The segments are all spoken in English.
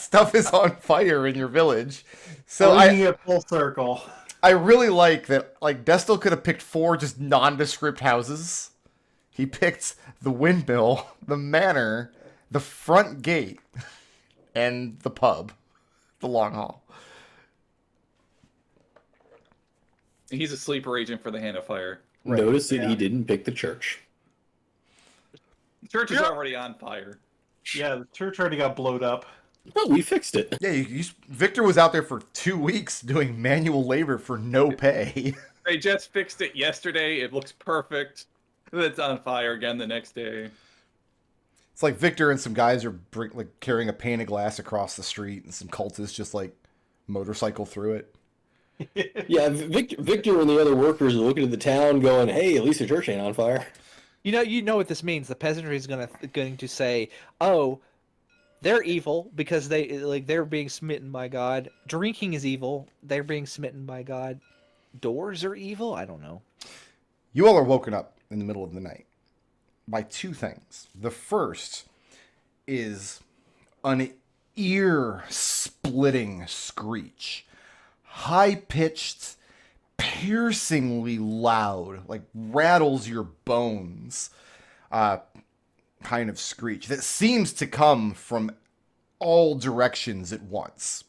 stuff is on fire in your village. So Bringing it full circle. I really like that. Like Destil could have picked 4 just nondescript houses. He picked the windmill, the manor, the front gate, and the pub, the long hall. He's a sleeper agent for the Hand of Fire. Right. Notice that he didn't pick the church. The church is already on fire. Yeah, the church already got blowed up. Oh, we fixed it. Yeah, Victor was out there for 2 weeks doing manual labor for no pay. They just fixed it yesterday. It looks perfect. It's on fire again the next day. It's like Victor and some guys are carrying a pane of glass across the street, and some cultists just like motorcycle through it. Yeah, Victor and the other workers are looking at the town, going, "Hey, at least the church ain't on fire." You know what this means. The peasantry is going to say, "Oh, they're evil because they're being smitten by God. Drinking is evil. They're being smitten by God. Doors are evil. I don't know." You all are woken up in the middle of the night by 2 things. The first is an ear-splitting screech. High-pitched, piercingly loud, like rattles your bones kind of screech that seems to come from all directions at once.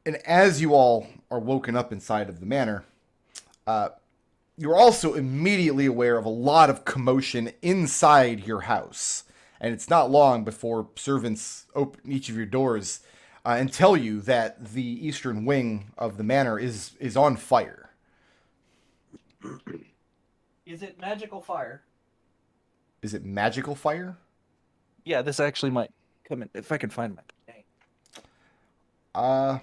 And as you all are woken up inside of the manor, you're also immediately aware of a lot of commotion inside your house. And it's not long before servants open each of your doors and tell you that the eastern wing of the manor is on fire. Is it magical fire? Is it magical fire? Yeah, this actually might come in if I can find my name.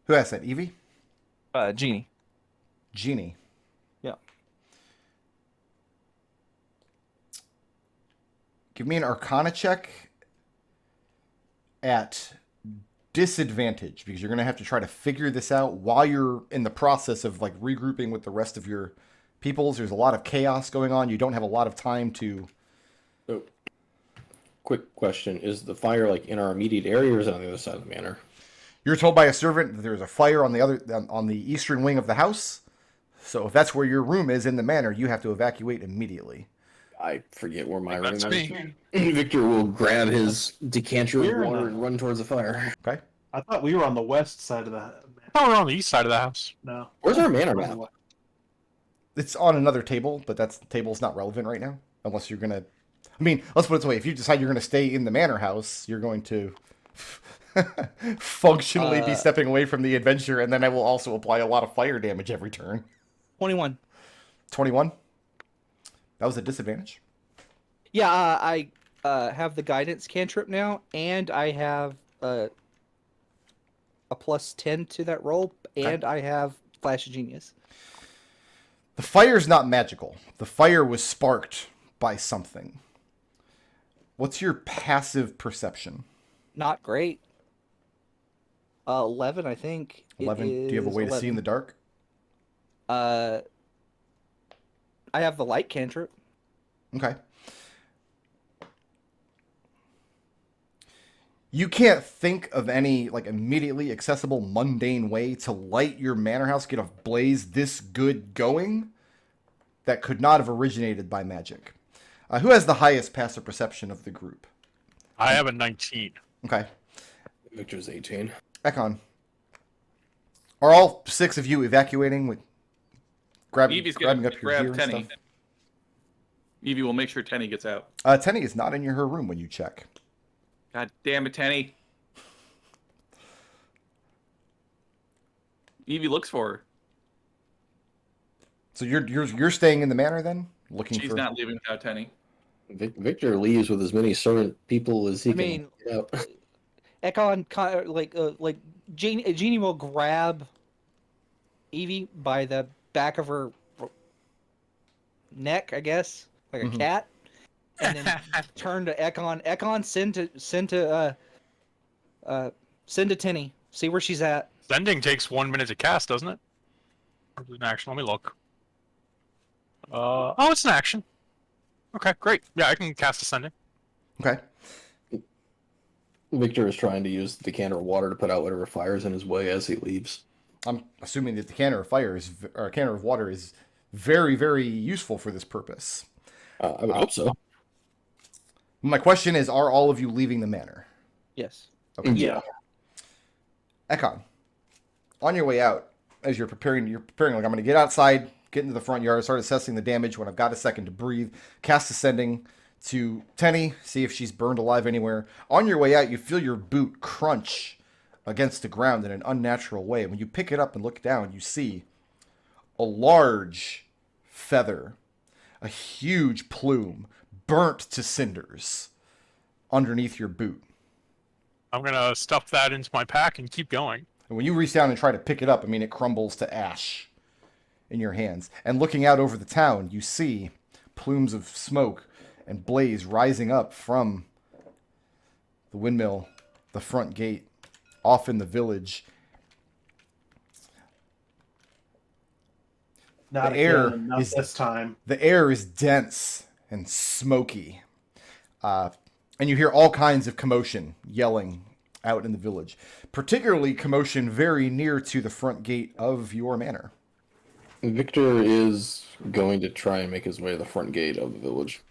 Who asked that? Evie? Genie. Genie. Yeah. Give me an Arcana check at disadvantage, because you're going to have to try to figure this out while you're in the process of like regrouping with the rest of your peoples. There's a lot of chaos going on. You don't have a lot of time to... So, quick question. Is the fire like in our immediate area or is it on the other side of the manor? You're told by a servant that there's a fire on the eastern wing of the house. So if that's where your room is in the manor, you have to evacuate immediately. I forget where my room That's is. me. Victor will grab his decanter of We're in water the- and run towards the fire. Okay? I thought we were on the west side of the... Oh, we're on the east side of the house. No. Where's our manor map? It's on another table, but that table's not relevant right now. Unless you're going to... I mean, let's put it this way. If you decide you're going to stay in the manor house, you're going to functionally be stepping away from the adventure, and then I will also apply a lot of fire damage every turn. 21. 21? That was a disadvantage? Yeah, I have the guidance cantrip now, and I have a plus 10 to that roll, and I have Flash of Genius. The fire's not magical. The fire was sparked by something. What's your passive perception? Not great. 11, I think. 11. Do you have a way to see in the dark? I have the light cantrip. Okay. You can't think of any like immediately accessible mundane way to light your manor house, get a blaze this good going that could not have originated by magic. Who has the highest passive perception of the group? I have a 19. Okay. Victor's 18. Ekon. Are all 6 of you evacuating with Evie's grabbing gonna up your gear grab and Tenny. stuff? Evie will make sure Tenny gets out. Tenny is not in her room when you check. God damn it, Tenny. Evie looks for her. So you're staying in the manor then, looking She's for. not leaving without Tenny. Victor leaves with as many servant people as he can get out. Ekon, like Jeannie will grab Evie by the back of her neck, I guess, like a cat, and then turn to Ekon. Ekon, send to Tinny. See where she's at. Sending takes 1 minute to cast, doesn't it? Or is it an action? Let me look. Oh, it's an action. Okay, great. Yeah, I can cast Ascending. Okay. Victor is trying to use the decanter of water to put out whatever fires in his way as he leaves. I'm assuming that the canner of fire is, or canner of water is very, very useful for this purpose. I would hope so. My question is, are all of you leaving the manor? Yes. Okay. Yeah. Ekon, on your way out, as you're preparing like, I'm going to get outside, get into the front yard, start assessing the damage when I've got a second to breathe, cast Ascending to Tenny, see if she's burned alive anywhere. On your way out, you feel your boot crunch against the ground in an unnatural way. When you pick it up and look down, you see a large feather, a huge plume, burnt to cinders underneath your boot. I'm gonna stuff that into my pack and keep going. And when you reach down and try to pick it up, I mean, it crumbles to ash in your hands. And looking out over the town, you see plumes of smoke and blaze rising up from the windmill, the front gate, off in the village. Not The air again, not is- this time. The air is dense and smoky. And you hear all kinds of commotion yelling out in the village. Particularly commotion very near to the front gate of your manor. Victor is going to try and make his way to the front gate of the village.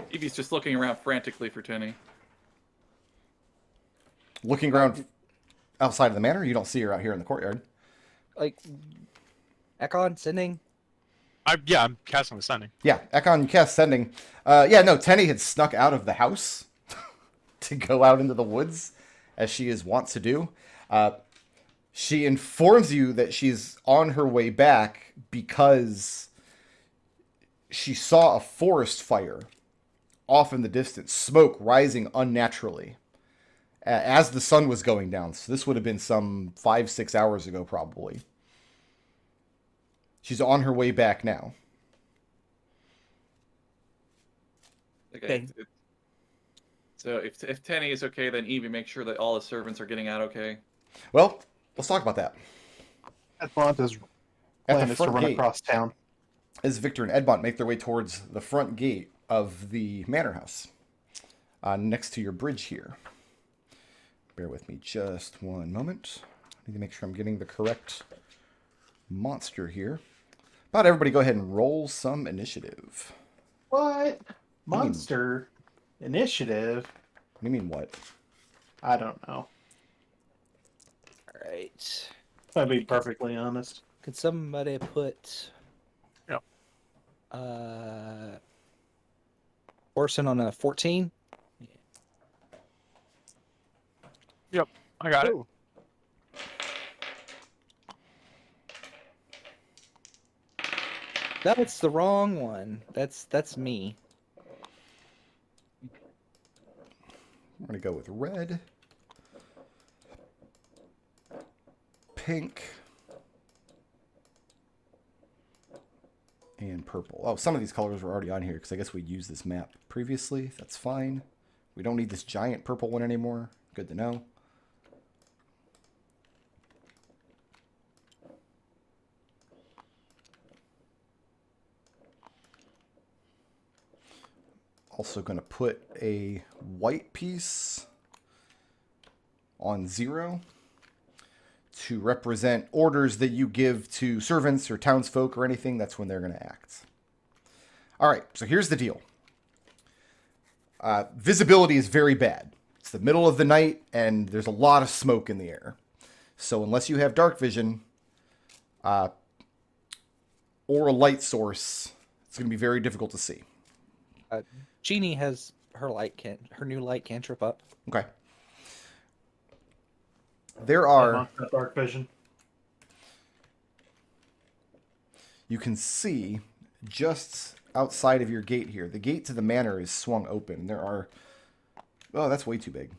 Evie's just looking around frantically for Tenny. Looking around outside of the manor, you don't see her out here in the courtyard. Like, Ekon sending. I'm casting Ascending. Yeah, Ekon, you cast Sending. No, Tenny had snuck out of the house to go out into the woods, as she is wont to do. She informs you that she's on her way back because she saw a forest fire off in the distance, smoke rising unnaturally as the sun was going down. So this would have been some 5-6 hours ago, probably. She's on her way back now. Okay. So if Tenny is okay, then Evie make sure that all the servants are getting out okay. Well, let's talk about that. Edmont's At plan the is to front run gate, across town. as Victor and Edmont make their way towards the front gate of the manor house, next to your bridge here. Bear with me just one moment. I need to make sure I'm getting the correct monster here. About everybody go ahead and roll some initiative. What? Monster initiative? What do you mean what? I don't know. Alright. I'll be perfectly honest. Could somebody put... Yep. Orson on a 14? Yep, I got it. Ooh. That's the wrong one. That's me. I'm going to go with red, pink, and purple. Oh, some of these colors were already on here because I guess we used this map previously. That's fine. We don't need this giant purple one anymore. Good to know. Also going to put a white piece on 0 to represent orders that you give to servants or townsfolk or anything. That's when they're going to act. All right, so here's the deal. Visibility is very bad. It's the middle of the night, and there's a lot of smoke in the air. So unless you have dark vision or a light source, it's going to be very difficult to see. Jeannie has her new light cantrip up. Okay. There are... Edmont's got dark vision. You can see just outside of your gate here. The gate to the manor is swung open. There are... Oh, that's way too big.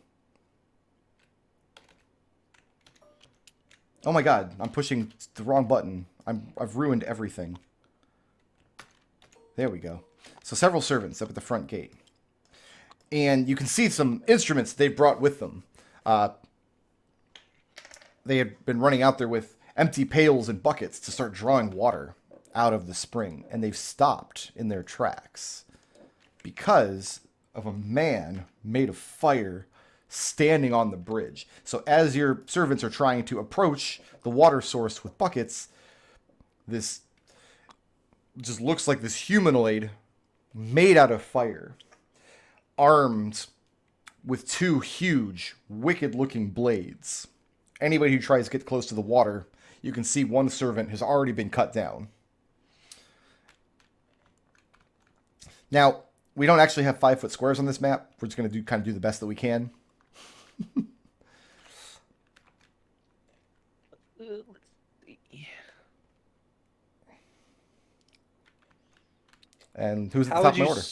Oh my god, I'm pushing the wrong button. I've ruined everything. There we go. So several servants up at the front gate. And you can see some instruments they brought with them. They had been running out there with empty pails and buckets to start drawing water out of the spring, and they've stopped in their tracks because of a man made of fire standing on the bridge. So as your servants are trying to approach the water source with buckets, this just looks like this humanoid made out of fire, armed with two huge, wicked-looking blades. Anybody who tries to get close to the water, you can see one servant has already been cut down. Now, we don't actually have 5-foot squares on this map. We're just going to kind of do the best that we can. Let's see. And who's at How the top would of you my order?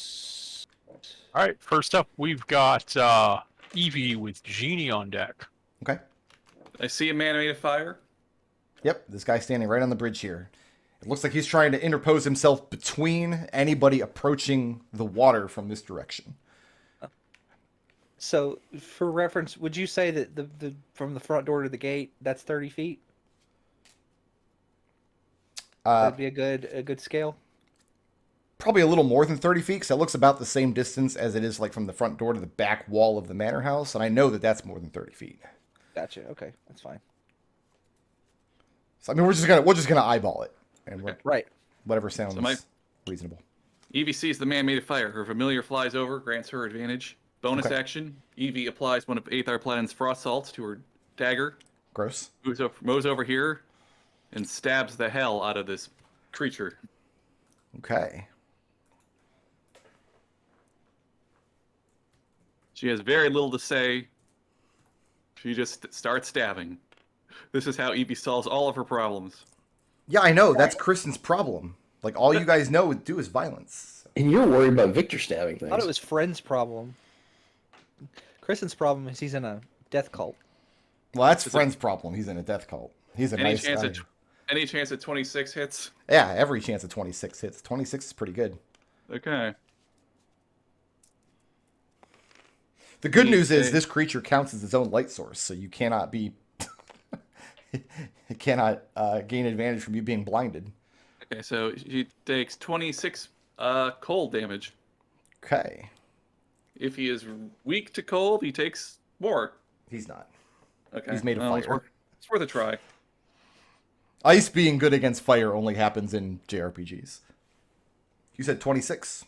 All right, first up, we've got Evie with Genie on deck. Okay. I see a man made of fire. Yep, this guy standing right on the bridge here. It looks like he's trying to interpose himself between anybody approaching the water from this direction. So, for reference, would you say that the from the front door to the gate, that's 30 feet? That'd be a good scale. Probably a little more than 30 feet, because that looks about the same distance as it is like from the front door to the back wall of the manor house, and I know that that's more than 30 feet. Gotcha. Okay, that's fine. So I mean, we're just gonna eyeball it, and Right. whatever sounds So reasonable. Evie sees the man made of fire. Her familiar flies over, grants her advantage. Bonus Okay. action. Evie applies one of Aethar Platin's frost salts to her dagger. Gross. Moves over here and stabs the hell out of this creature. Okay. She has very little to say. She just starts stabbing. This is how Evie solves all of her problems. Yeah, I know. That's Kristen's problem. Like, all you guys know would do is violence. And you're worried about Victor stabbing I things. thought it was Friend's problem. Kristen's problem is he's in a death cult. Well, that's Friend's problem. He's in a death cult. He's a Any nice chance guy. at any chance at 26 hits? Yeah, every chance at 26 hits. 26 is pretty good. Okay. The good news is this creature counts as its own light source, so you cannot be... it cannot gain advantage from you being blinded. Okay, so she takes 26 cold damage. Okay. If he is weak to cold, he takes more. He's not. Okay. He's made of Well, fire. It's worth a try. Ice being good against fire only happens in JRPGs. You said 26?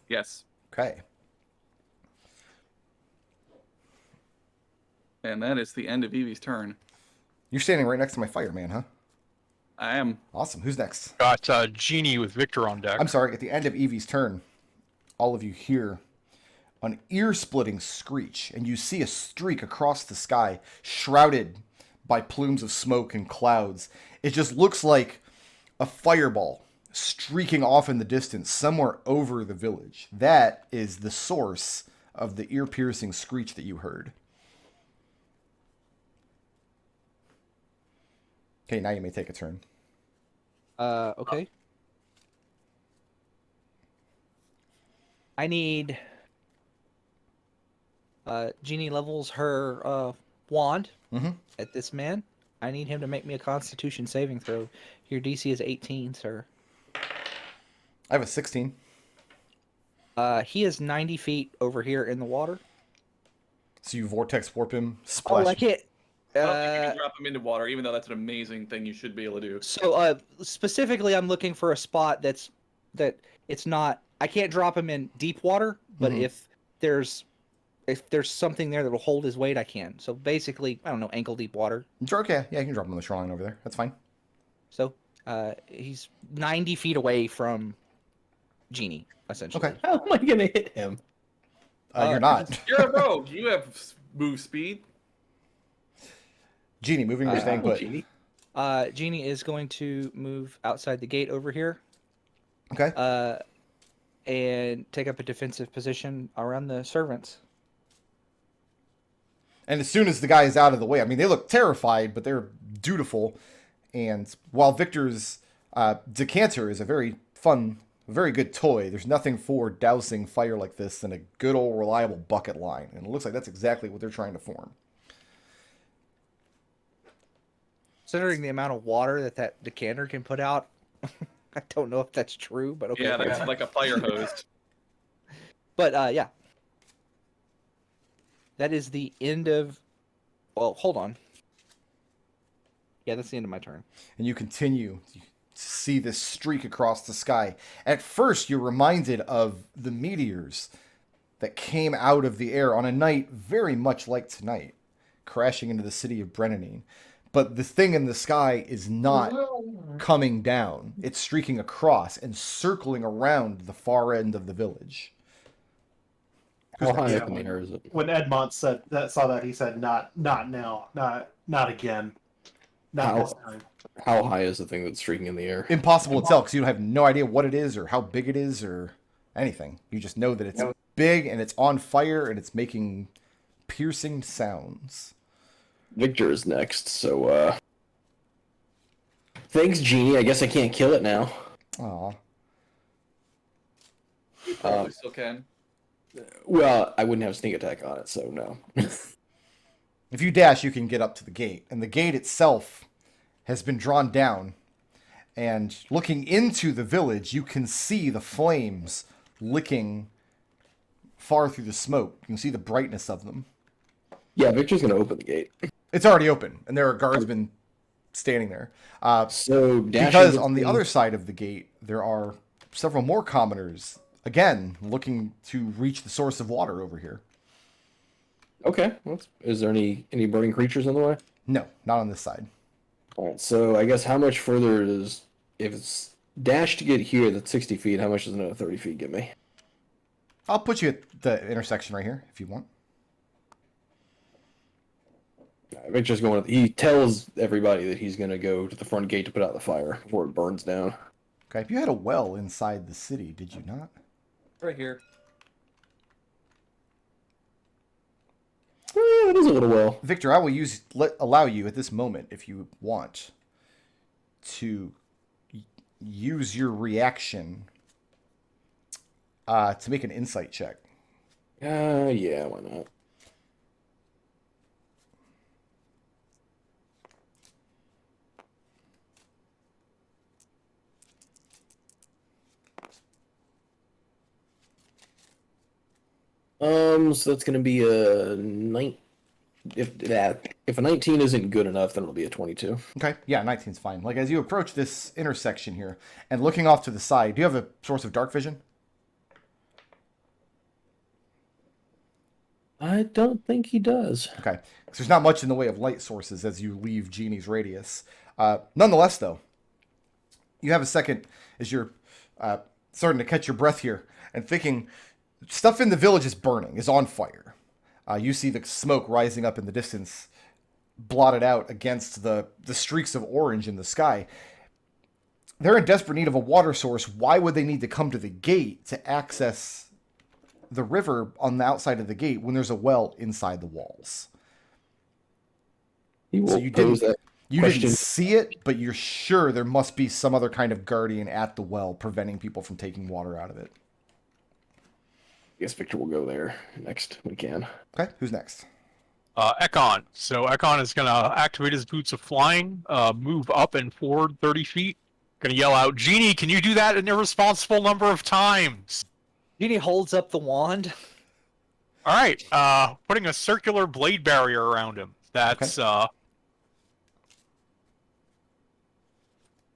Yes. Okay. And that is the end of Evie's turn. You're standing right next to my fireman, huh? I am. Awesome. Who's next? Got Genie with Victor on deck. I'm sorry. At the end of Evie's turn, all of you hear an ear-splitting screech, and you see a streak across the sky, shrouded by plumes of smoke and clouds. It just looks like a fireball streaking off in the distance somewhere over the village. That is the source of the ear-piercing screech that you heard. Okay, now you may take a turn. Okay. I need... Genie levels her wand at this man. I need him to make me a Constitution saving throw. Your DC is 18, sir. I have a 16. He is 90 feet over here in the water. So you vortex warp him, splash. Oh, I can't... I don't think you can drop him into water, even though that's an amazing thing you should be able to do. So, specifically, I'm looking for a spot that it's not... I can't drop him in deep water, but if there's something there that will hold his weight, I can. So basically, I don't know, ankle deep water. Okay, yeah, you can drop him on the shoreline over there. That's fine. So he's 90 feet away from Genie, essentially. Okay. How am I gonna hit him? You're not. You're a rogue. You have move speed. Genie, moving or staying put. Genie. Genie is going to move outside the gate over here. Okay. And take up a defensive position around the servants. And as soon as the guy is out of the way, I mean, they look terrified, but they're dutiful. And while Victor's decanter is a very fun, very good toy, there's nothing for dousing fire like this than a good old reliable bucket line. And it looks like that's exactly what they're trying to form. Considering the amount of water that decanter can put out, I don't know if that's true, but okay. Yeah, that's like a fire hose. But yeah. That is the end of... Well, hold on. Yeah, that's the end of my turn. And you continue to see this streak across the sky. At first, you're reminded of the meteors that came out of the air on a night very much like tonight, crashing into the city of Brennanine. But the thing in the sky is not coming down. It's streaking across and circling around the far end of the village. How high Yeah, up in the air is it? When Edmont saw that, he said, "Not now, not again, not this time." How high is the thing that's streaking in the air? Impossible to tell because you have no idea what it is or how big it is or anything. You just know that it's big and it's on fire and it's making piercing sounds. Victor is next, so thanks, Genie. I guess I can't kill it now. Aw. You probably still can. Well, I wouldn't have sneak attack on it, so no. If you dash, you can get up to the gate. And the gate itself has been drawn down. And looking into the village, you can see the flames licking far through the smoke. You can see the brightness of them. Yeah, Victor's gonna open the gate. It's already open, and there are guardsmen standing there. So Because on the other side of the gate, there are several more commoners, again, looking to reach the source of water over here. Okay. Well, is there any burning creatures in the way? No, not on this side. All right. So I guess how much further does if it's dash to get here? That's 60 feet. How much does another 30 feet give me? I'll put you at the intersection right here, if you want. Victor's going. He tells everybody that he's gonna go to the front gate to put out the fire before it burns down. Okay, you had a well inside the city, did you not? Right here. Oh, yeah, it is a little well. Victor, I will allow you at this moment, if you want, to use your reaction to make an insight check. Yeah, why not? So that's gonna be a 9. If a 19 isn't good enough, then it'll be a 22. Okay, yeah, 19's fine. Like, as you approach this intersection here, and looking off to the side, do you have a source of dark vision? I don't think he does. Okay, because there's not much in the way of light sources as you leave Genie's radius. Nonetheless, though, you have a second as you're starting to catch your breath here and thinking stuff in the village is burning, is on fire. You see the smoke rising up in the distance, blotted out against the streaks of orange in the sky. They're in desperate need of a water source. Why would they need to come to the gate to access the river on the outside of the gate when there's a well inside the walls? So you didn't see it, but you're sure there must be some other kind of guardian at the well preventing people from taking water out of it. I guess Victor will go there next when he can. Okay, who's next? Ekon. So Ekon is going to activate his boots of flying, move up and forward 30 feet. Going to yell out, Genie, can you do that an irresponsible number of times? Genie holds up the wand. All right. Putting a circular blade barrier around him. That's,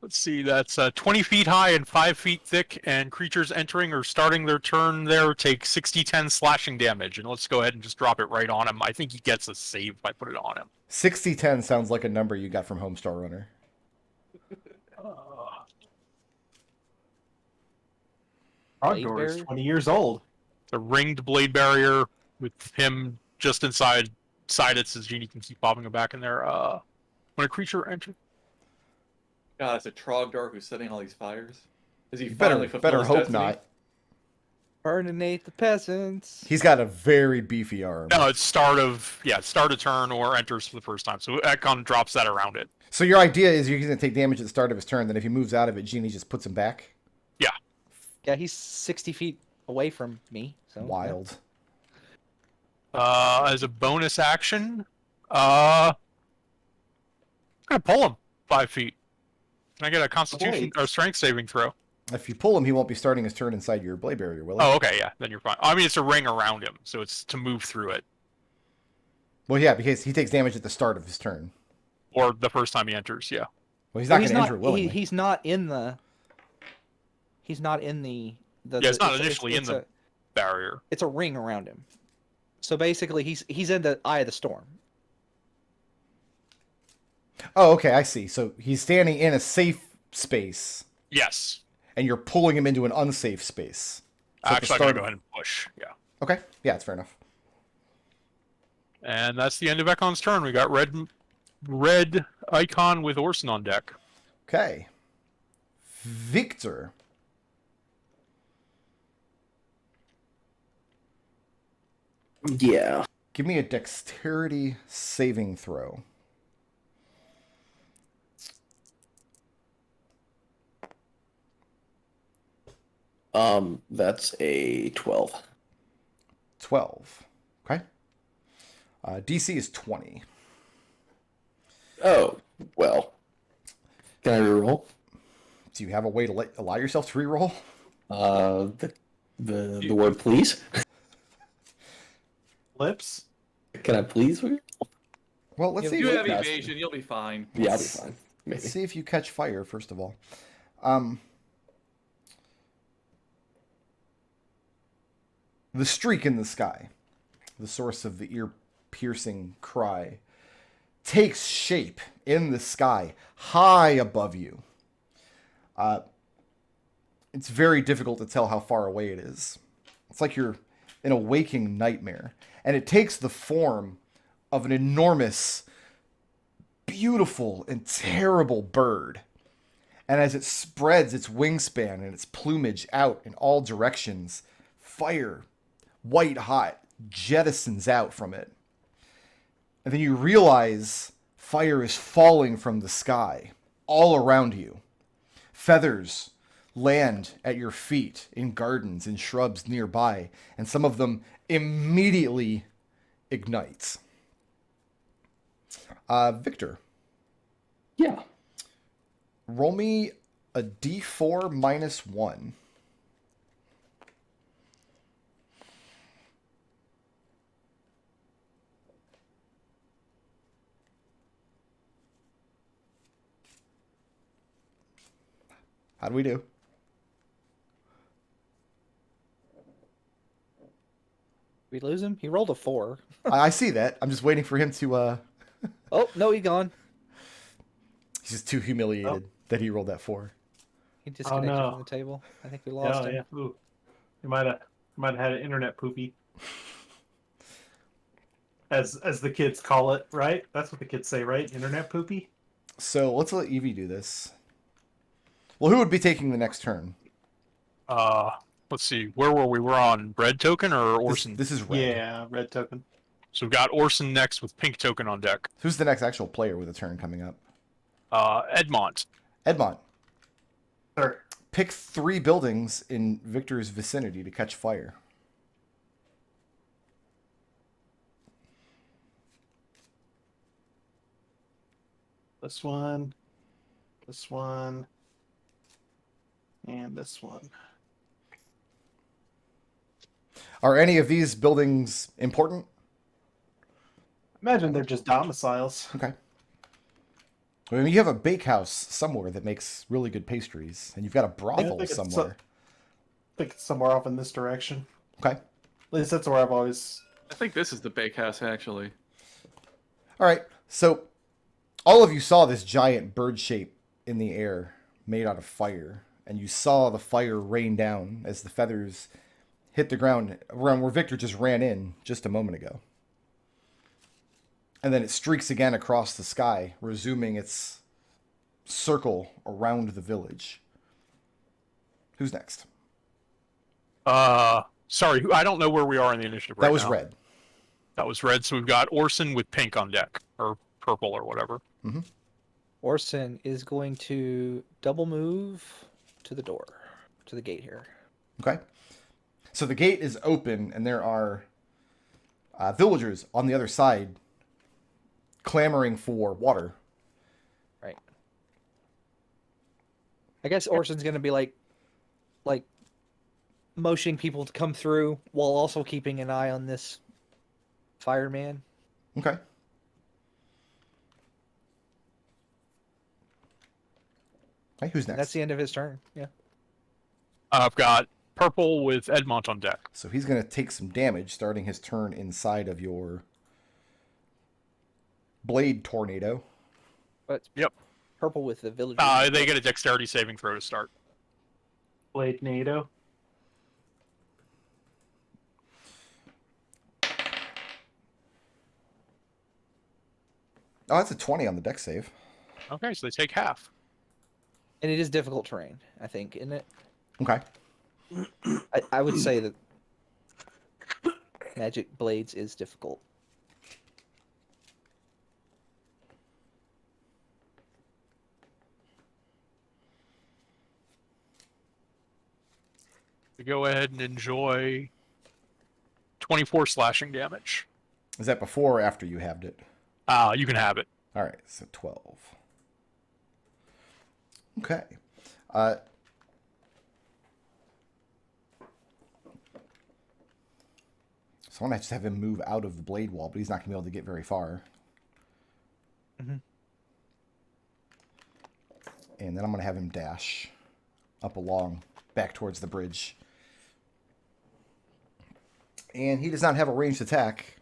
let's see, that's 20 feet high and 5 feet thick, and creatures entering or starting their turn there take 60-10 slashing damage. And let's go ahead and just drop it right on him. I think he gets a save if I put it on him. 60-10 sounds like a number you got from Homestar Runner. Ogdor is 20 years old. The ringed blade barrier with him just inside it, says Genie can keep popping him back in there. When a creature enters. God, it's a Trogdor who's setting all these fires. Is he Better finally fulfilled his hope destiny? not. Burnate the peasants. He's got a very beefy arm. No, it's start of turn or enters for the first time. So Ekon drops that around it. So your idea is you're going to take damage at the start of his turn, then if he moves out of it, Genie just puts him back? Yeah. Yeah, he's 60 feet away from me. So Wild. As a bonus action, I'm gonna pull him 5 feet. Can I get a Constitution Wait. or Strength saving throw? If you pull him, he won't be starting his turn inside your blade barrier, will he? Oh, okay, yeah, then you're fine. I mean, it's a ring around him, so it's to move through it, Well, yeah, because he takes damage at the start of his turn. or the first time he enters. Yeah. Well, he's not Well, going to enter willingly. he's not in the. He's not in the. Yeah, it's not initially in the barrier. It's a ring around him. So basically, he's in the eye of the storm. Oh, okay, I see. So he's standing in a safe space, Yes. and you're pulling him into an unsafe space. So at the Actually, I'm start gonna of- go ahead and push. Yeah. Okay, yeah, it's fair enough. And that's the end of Ekon's turn. We got red icon with Orson on deck. Okay. Victor. Yeah. Give me a dexterity saving throw. That's a 12. 12. Okay. DC is 20. Oh, well. Can I reroll? Do you have a way to allow yourself to reroll? The word please? Lips. Can I please reroll? Well, let's see. You If have you, evasion, you'll be fine. Yeah, I'll be fine. Maybe. let's see if you catch fire, first of all. The streak in the sky, the source of the ear-piercing cry, takes shape in the sky, high above you. It's very difficult to tell how far away it is. It's like you're in a waking nightmare. And it takes the form of an enormous, beautiful, and terrible bird. And as it spreads its wingspan and its plumage out in all directions, fire, white hot, jettisons out from it. And then you realize fire is falling from the sky all around you. Feathers land at your feet in gardens and shrubs nearby, and some of them immediately ignite. Victor, Yeah. roll me a d4 minus 1. How do we do? We lose him. He rolled a 4. I see that. I'm just waiting for him to. Oh no, he's gone. He's just too humiliated that he rolled that 4. He disconnected no. from the table. I think we lost Oh him. yeah. Ooh. You might have had an internet poopy. As the kids call it, right? That's what the kids say, right? Internet poopy. So let's let Evie do this. Well, who would be taking the next turn? Let's see. Where were we? We're on red token or Orson? This is red. Yeah, red token. So we've got Orson next with pink token on deck. Who's the next actual player with a turn coming up? Edmont. Edmont. Sir. Pick 3 buildings in Victor's vicinity to catch fire. This one, and this one. Are any of these buildings important? Imagine they're just domiciles. Okay. I mean, you have a bakehouse somewhere that makes really good pastries, and you've got a brothel think it's somewhere. I think it's somewhere off in this direction. Okay. At least that's where I've always. I think this is the bakehouse, actually. All right. So, all of you saw this giant bird shape in the air made out of fire, and you saw the fire rain down as the feathers hit the ground around where Victor just ran in just a moment ago. And then it streaks again across the sky, resuming its circle around the village. Who's next? Sorry, I don't know where we are in the initiative right That was now. red. That was red. So we've got Orson with pink on deck, or purple, or whatever. Orson is going to double move to the door, to the gate here. Okay. So the gate is open, and there are villagers on the other side clamoring for water. Right. I guess Orson's gonna be like motioning people to come through while also keeping an eye on this fireman. Okay. Hey, who's And next? that's the end of his turn. Yeah. I've got purple with Edmont on deck. So he's going to take some damage starting his turn inside of your blade tornado. But Yep. purple with the village. They get a dexterity saving throw to start. Blade NATO. Oh, that's a 20 on the deck save. Okay, so they take half. And it is difficult terrain, I think, isn't it? Okay. I would say that magic blades is difficult. We go ahead and enjoy 24 slashing damage. Is that before or after you halved it? You can have it. All right, so 12. Okay. So I'm going to just have him move out of the blade wall, but he's not going to be able to get very far. Mhm. And then I'm going to have him dash up along, back towards the bridge. And he does not have a ranged attack.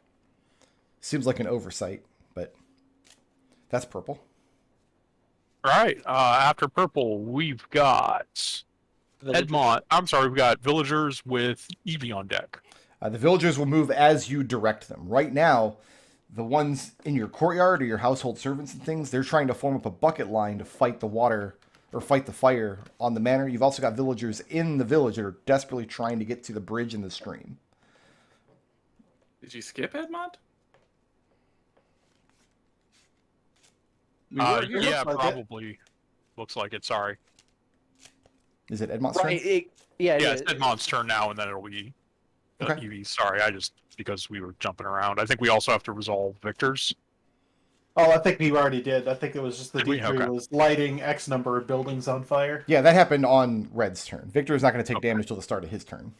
Seems like an oversight, but that's purple. All right. After purple, we've got Edmont. I'm sorry, we've got villagers with Evie on deck. The villagers will move as you direct them. Right now, the ones in your courtyard or your household servants and things, they're trying to form up a bucket line to fight the water or fight the fire on the manor. You've also got villagers in the village that are desperately trying to get to the bridge and the stream. Did you skip Edmont? We were here. Yeah, looks like it. probably. Looks like it. Sorry. Is it Edmont's Right. turn? Yeah. Yeah, it's Edmont's turn now, and then it'll be Okay. Evie. Sorry, because we were jumping around. I think we also have to resolve Victor's. Oh, I think we already did. I think it was just the Did we? D3 Okay. was lighting X number of buildings on fire. Yeah, that happened on Red's turn. Victor is not going to take Okay. damage till the start of his turn.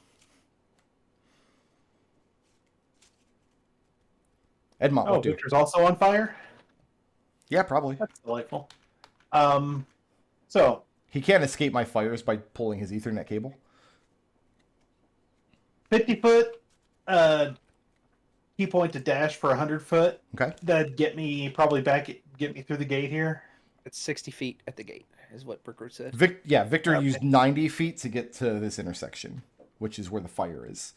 Edmont Oh, will do. Victor's also on fire? Yeah, probably. That's delightful. So, He can't escape my fires by pulling his Ethernet cable. 50 foot, key point to dash for 100 foot. Okay. That'd get me probably get me through the gate here. It's 60 feet at the gate, is what Brookroot said. Victor Okay. used 90 feet to get to this intersection, which is where the fire is.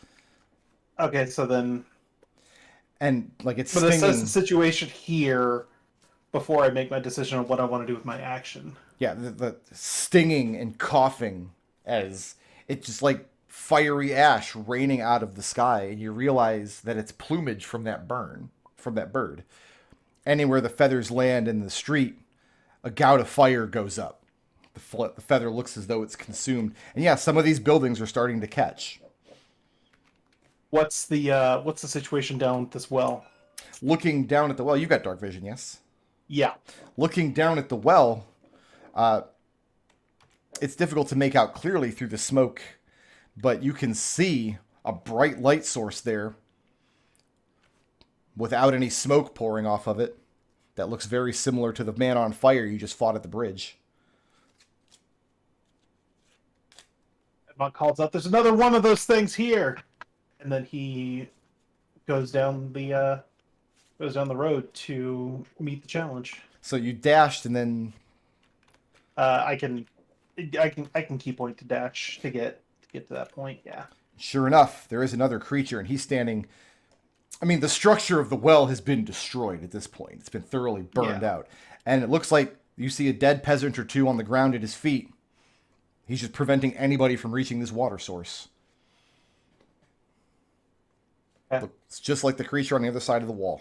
Okay, so then. And, like, it's But it says stinging. the situation here before I make my decision on what I want to do with my action. Yeah, the stinging and coughing as it's just like fiery ash raining out of the sky, and you realize that it's plumage from that bird. Anywhere the feathers land in the street, a gout of fire goes up. The feather looks as though it's consumed, and yeah, some of these buildings are starting to catch. What's the situation down with this well? Looking down at the well, you've got dark vision, yes? Yeah. Looking down at the well, it's difficult to make out clearly through the smoke, but you can see a bright light source there without any smoke pouring off of it. That looks very similar to the man on fire you just fought at the bridge. Edmont calls out, "There's another one of those things here," and then he goes down the road to meet the challenge. So you dashed and then I can key point to dash to get to that point. Yeah. sure enough, there is another creature, and he's standing. I mean, the structure of the well has been destroyed at this point. It's been thoroughly burned out. And it looks like you see a dead peasant or two on the ground at his feet. He's just preventing anybody from reaching this water source. Yeah. It's just like the creature on the other side of the wall.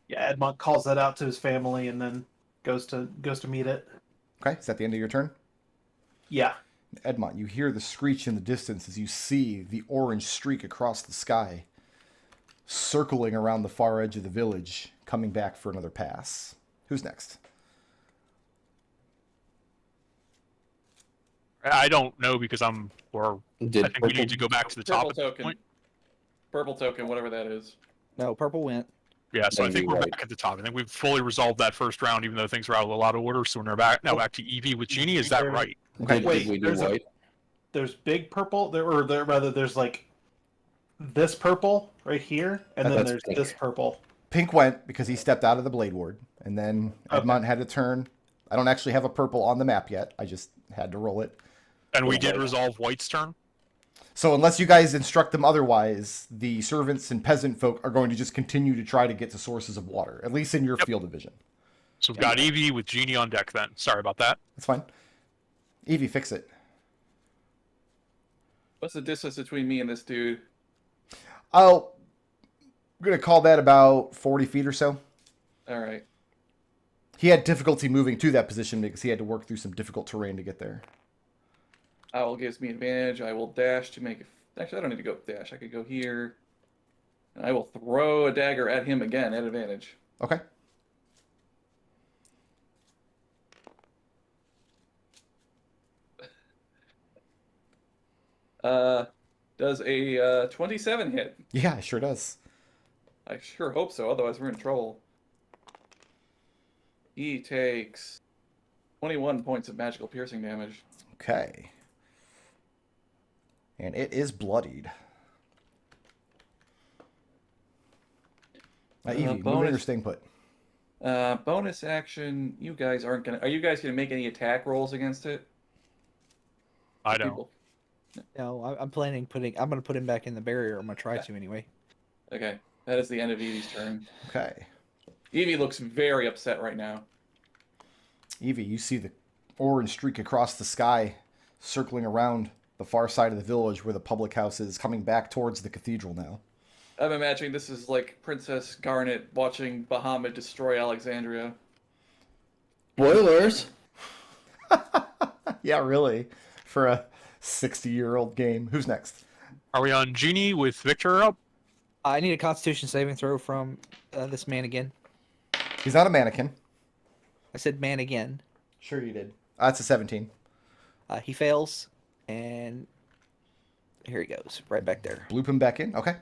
Yeah. Edmont calls that out to his family and then goes to meet it. Okay, is that the end of your turn? Yeah. Edmont, you hear the screech in the distance as you see the orange streak across the sky, circling around the far edge of the village, coming back for another pass. Who's next? I don't know because I think we need to go back to the top Purple at this token. point. Purple token, whatever that is. No, purple went. Yeah, so I Then think you're we're right. back at the top. I think we've fully resolved that first round, even though things were out of a lot of order. So we're back to Evie with Genie. Is that right? Okay. Did Wait, we do there's white? There's big purple, rather there's like this purple right here, and then That's there's pink. this purple. Pink went because he stepped out of the Blade Ward, and then Okay. Edmont had to turn. I don't actually have a purple on the map yet. I just had to roll it. And we Yeah, did right. resolve White's turn. So unless you guys instruct them otherwise, the servants and peasant folk are going to just continue to try to get to sources of water, at least in your field of vision. So we've got Evie with Genie on deck then. Sorry about that. That's fine. Evie, fix it. What's the distance between me and this dude? Oh, I'm going to call that about 40 feet or so. All right. He had difficulty moving to that position because he had to work through some difficult terrain to get there. Owl gives me advantage. I will dash to make. Actually, I don't need to go dash. I could go here. And I will throw a dagger at him again at advantage. Okay. Does a 27 hit? Yeah, it sure does. I sure hope so. Otherwise, we're in trouble. He takes 21 points of magical piercing damage. Okay. And it is bloodied. Evie, moving bonus- or staying put? Bonus action. You guys aren't gonna. Are you guys gonna make any attack rolls against it? I don't. People? No, I'm planning I'm gonna put him back in the barrier. I'm gonna try to anyway. Okay, that is the end of Evie's turn. Okay. Evie looks very upset right now. Evie, you see the orange streak across the sky, circling around the far side of the village where the public house is, coming back towards the cathedral now. I'm imagining this is like Princess Garnet watching Bahamut destroy Alexandria. Spoilers. Yeah, really. For a 60-year-old game. Who's next? Are we on Genie with Victor up? I need a Constitution saving throw from this man again. He's not a mannequin. I said man again. Sure you did. That's a 17. He fails, and here he goes, right back there. Bloop him back in. Okay.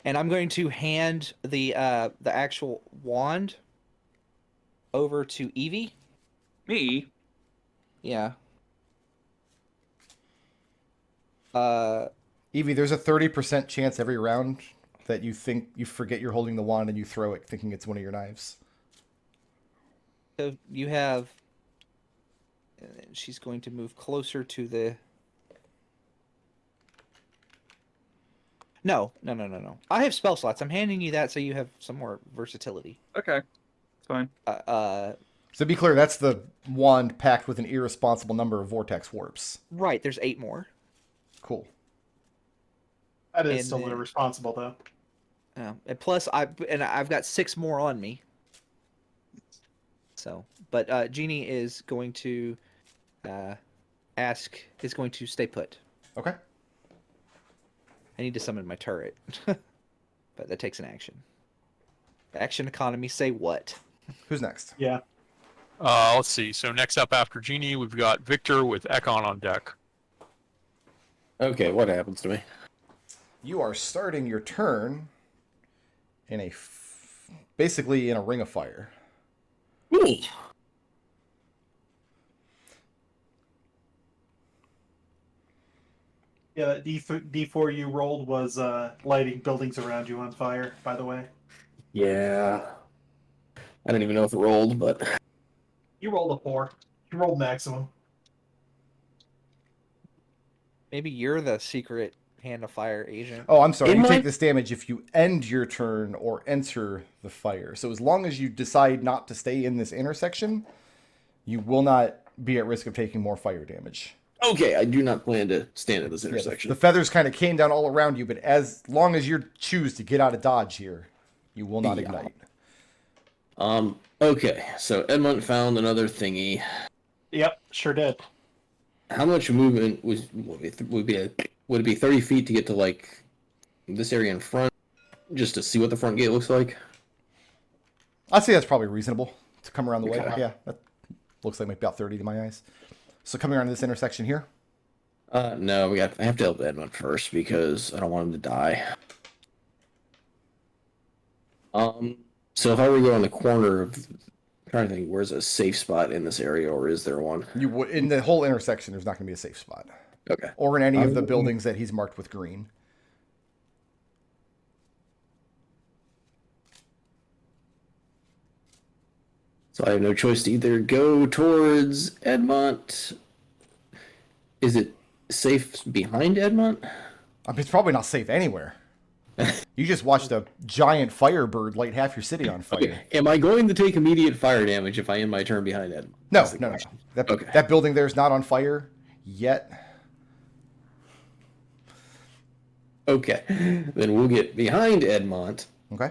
And I'm going to hand the actual wand over to Evie. Me? Yeah. Evie, there's a 30% chance every round that you think you forget you're holding the wand and you throw it thinking it's one of your knives. So you have, and then she's going to move closer to the. No. I have spell slots. I'm handing you that so you have some more versatility. Okay, it's fine. So to be clear, that's the wand packed with an irresponsible number of vortex warps. Right. There's 8 more. Cool. That is And still then- irresponsible, though. And plus, I've got 6 more on me. So, but Genie is going to going to stay put. Okay. I need to summon my turret, but that takes an action. Action economy. Say what? Who's next? Yeah. Let's see. So next up after Genie, we've got Victor with Ekon on deck. Okay, what happens to me? You are starting your turn in basically in a ring of fire. Me. Yeah, that D4 you rolled was lighting buildings around you on fire, by the way. Yeah. I don't even know if it rolled, but You rolled a 4. You rolled maximum. Maybe you're the secret hand of fire agent. Oh, I'm sorry. In You my- take this damage if you end your turn or enter the fire. So as long as you decide not to stay in this intersection, you will not be at risk of taking more fire damage. okay, I do not plan to stand at this Yeah, intersection. the feathers kind of came down all around you, but as long as you choose to get out of dodge here, you will not Yeah. ignite. Okay, so Edmont found another thingy. Yep, sure did. How much movement would it be 30 feet to get to like this area in front, just to see what the front gate looks like? I'd say that's probably reasonable to come around the way. Okay. Yeah, that looks like maybe about 30 to my eyes. So coming around this intersection here. No, I have to help Edmont first because I don't want him to die. So if I were to go on the corner of, I'm trying to think, where's a safe spot in this area, or is there one? You would in the whole intersection. There's not going to be a safe spot, Okay. or in any of the buildings that he's marked with green. So I have no choice to either go towards Edmont. Is it safe behind Edmont? I mean, it's probably not safe anywhere. You just watched a giant firebird light half your city on fire. Okay. Am I going to take immediate fire damage if I end my turn behind Edmont? No, That's the no. question. Okay. That building there is not on fire yet. Okay. Then we'll get behind Edmont. Okay.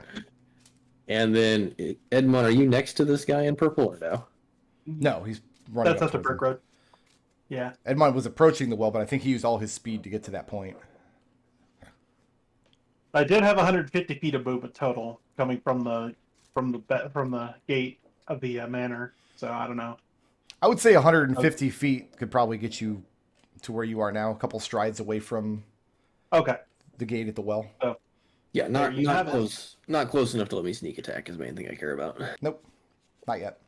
And then, Edmont, are you next to this guy in purple or no? No, he's running. That's up not the towards brick him. road. Yeah. Edmond was approaching the well, but I think he used all his speed to get to that point. I did have 150 feet of movement total coming from the gate of the manor. So I don't know. I would say 150 feet could probably get you to where you are now, a couple strides away from Okay. the gate at the well. Yeah, not There you have it. close. Not close enough to let me sneak attack is the main thing I care about. Nope, not yet.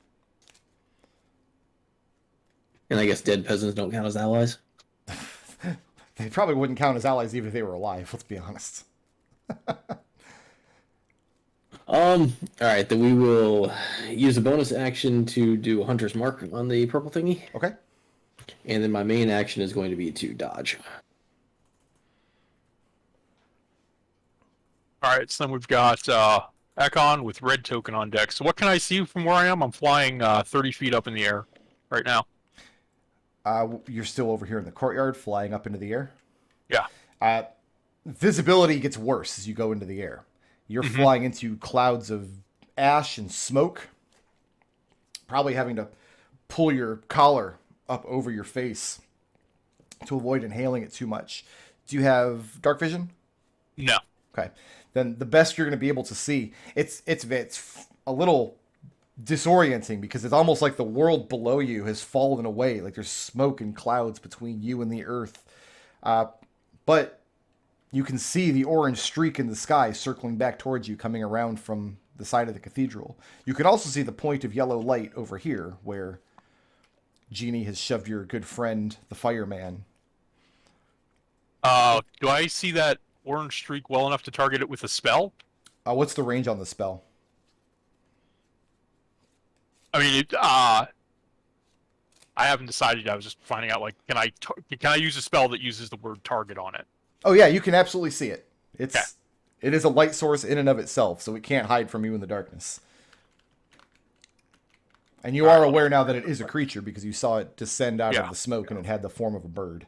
And I guess dead peasants don't count as allies. They probably wouldn't count as allies even if they were alive, let's be honest. All right, then we will use a bonus action to do a hunter's mark on the purple thingy. Okay. And then my main action is going to be to dodge. All right, so then we've got Ekon with red token on deck. So what can I see from where I am? I'm flying 30 feet up in the air right now. You're still over here in the courtyard, flying up into the air. Yeah. Visibility gets worse as you go into the air. You're flying into clouds of ash and smoke, probably having to pull your collar up over your face to avoid inhaling it too much. Do you have dark vision? No. Okay. Then the best you're going to be able to see, it's a little disorienting because it's almost like the world below you has fallen away. Like there's smoke and clouds between you and the earth. But you can see the orange streak in the sky circling back towards you, coming around from the side of the cathedral. You can also see the point of yellow light over here where Genie has shoved your good friend, the fireman. Do I see that orange streak well enough to target it with a spell? What's the range on the spell? I mean, I haven't decided. I was just finding out, like, can I use a spell that uses the word target on it? Oh yeah, you can absolutely see it. It Okay. is a light source in and of itself, so it can't hide from you in the darkness. And you are aware now that it is a creature because you saw it descend out of the smoke and it had the form of a bird.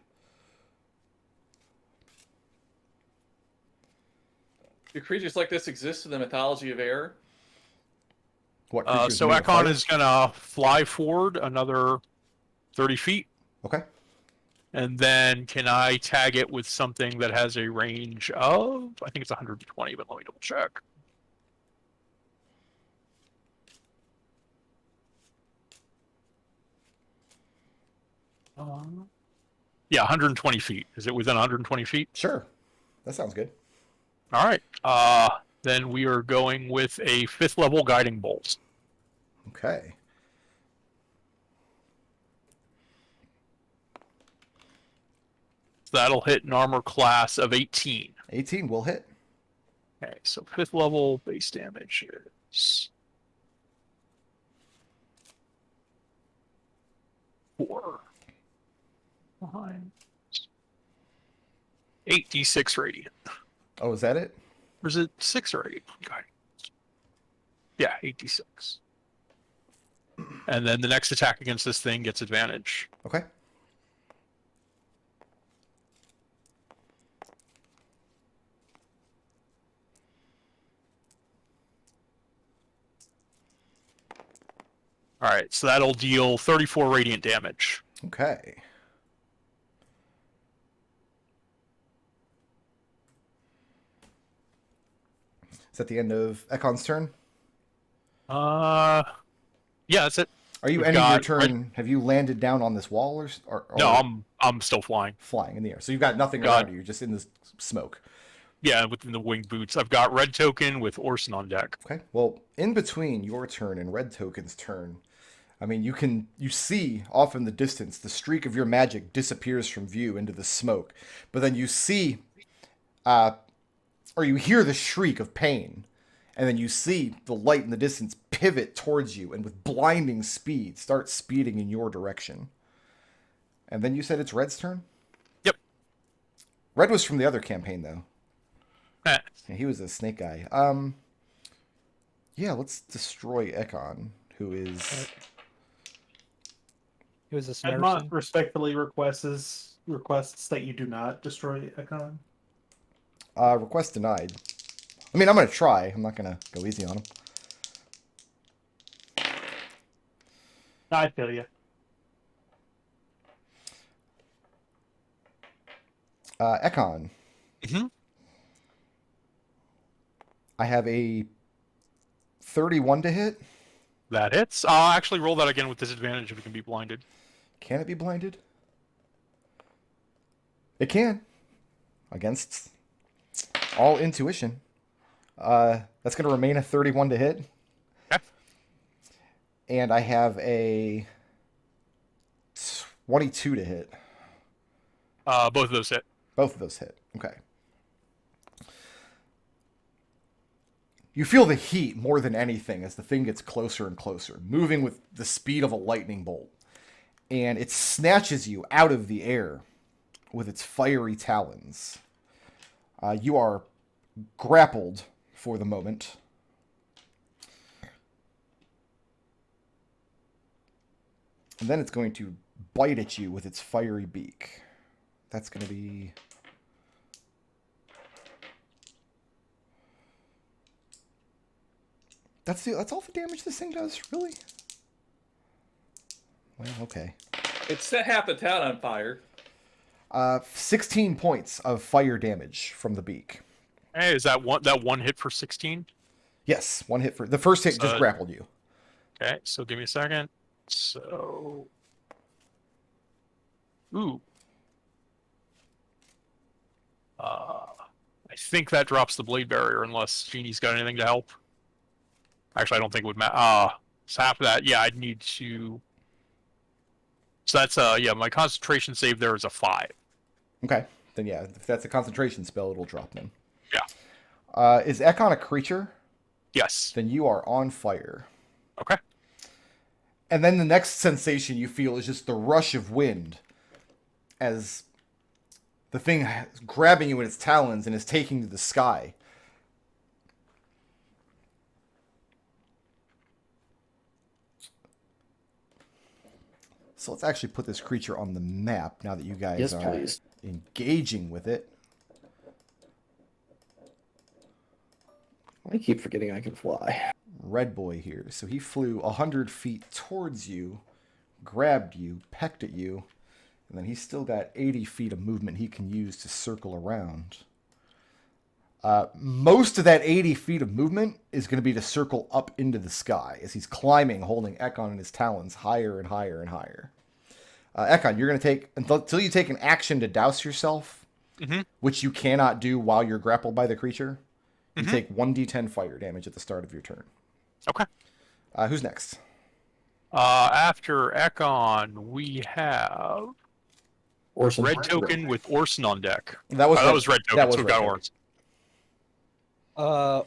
Do creatures like this exist in the mythology of air? What creatures So made of Ekon fire? is gonna fly forward another 30 feet, Okay. and then can I tag it with something that has a range of? I think it's 120, but let me double check. Yeah, 120 feet. Is it within 120 feet? Sure. That sounds good. All right. Then we are going with a 5th level guiding bolt. Okay. So that'll hit an armor class of 18. 18 will hit. Okay, so 5th level base damage is 4. 8d6 radiant. Oh, is that it? Or is it 6 or 8? God. Yeah, 8d6. And then the next attack against this thing gets advantage. Okay. Alright, so that'll deal 34 radiant damage. Okay. Is that the end of Ekon's turn? Yeah, that's it. Are you We've ending your got turn? Have you landed down on this wall or No, I'm still flying. Flying in the air. So you've got nothing God. around you. You're just in this smoke. Yeah, within the winged boots. I've got red token with Orson on deck. Okay. Well, in between your turn and Red Token's turn, I mean, you see off in the distance the streak of your magic disappears from view into the smoke, but then you see, or you hear the shriek of pain, and then you see the light in the distance pivot towards you and with blinding speed start speeding in your direction. And then you said it's Red's turn? Yep. Red was from the other campaign, though. Eh. Yeah, he was a snake guy. Yeah, let's destroy Ekon, who is... He was a Edmont Samaritan. respectfully requests that you do not destroy Ekon. Request denied. I mean, I'm going to try. I'm not going to go easy on him. I feel you. Ekon. Mm-hmm. I have a 31 to hit. That hits. I'll actually roll that again with disadvantage if it can be blinded. Can it be blinded? It can. Against all intuition. That's going to remain a 31 to hit. Okay. And I have a 22 to hit. Both of those hit. Both of those hit. Okay. You feel the heat more than anything as the thing gets closer and closer, moving with the speed of a lightning bolt. And it snatches you out of the air with its fiery talons. You are grappled for the moment. And then it's going to bite at you with its fiery beak. That's going to be... That's all the damage this thing does, really? Well, okay. It set half the town on fire. 16 points of fire damage from the beak. Hey, is that one hit for 16? Yes, one hit for... The first hit just So- grappled you. Okay, so give me a second. So... Ooh. I think that drops the blade barrier unless Jeannie's got anything to help. Actually, I don't think it would matter. So half of that, yeah, I'd need to... So that's, yeah, my concentration save there is a 5. Okay. Then yeah, if that's a concentration spell, it'll drop them. Yeah. Is Ekon a creature? Yes. Then you are on fire. Okay. And then the next sensation you feel is just the rush of wind as the thing is grabbing you in its talons and is taking you to the sky. So let's actually put this creature on the map now that you guys Yes, are please. engaging with it. I keep forgetting I can fly. Red boy here. So he flew 100 feet towards you, grabbed you, pecked at you, and then he's still got 80 feet of movement he can use to circle around. Most of that 80 feet of movement is going to be to circle up into the sky as he's climbing, holding Ekon in his talons higher and higher and higher. Ekon, you're going to take, until you take an action to douse yourself, which you cannot do while you're grappled by the creature, you take 1d10 fire damage at the start of your turn. Okay. Who's next? After Ekon, we have Orson. red token with Orson on deck. That was Red token, that was so we red got token. Orson.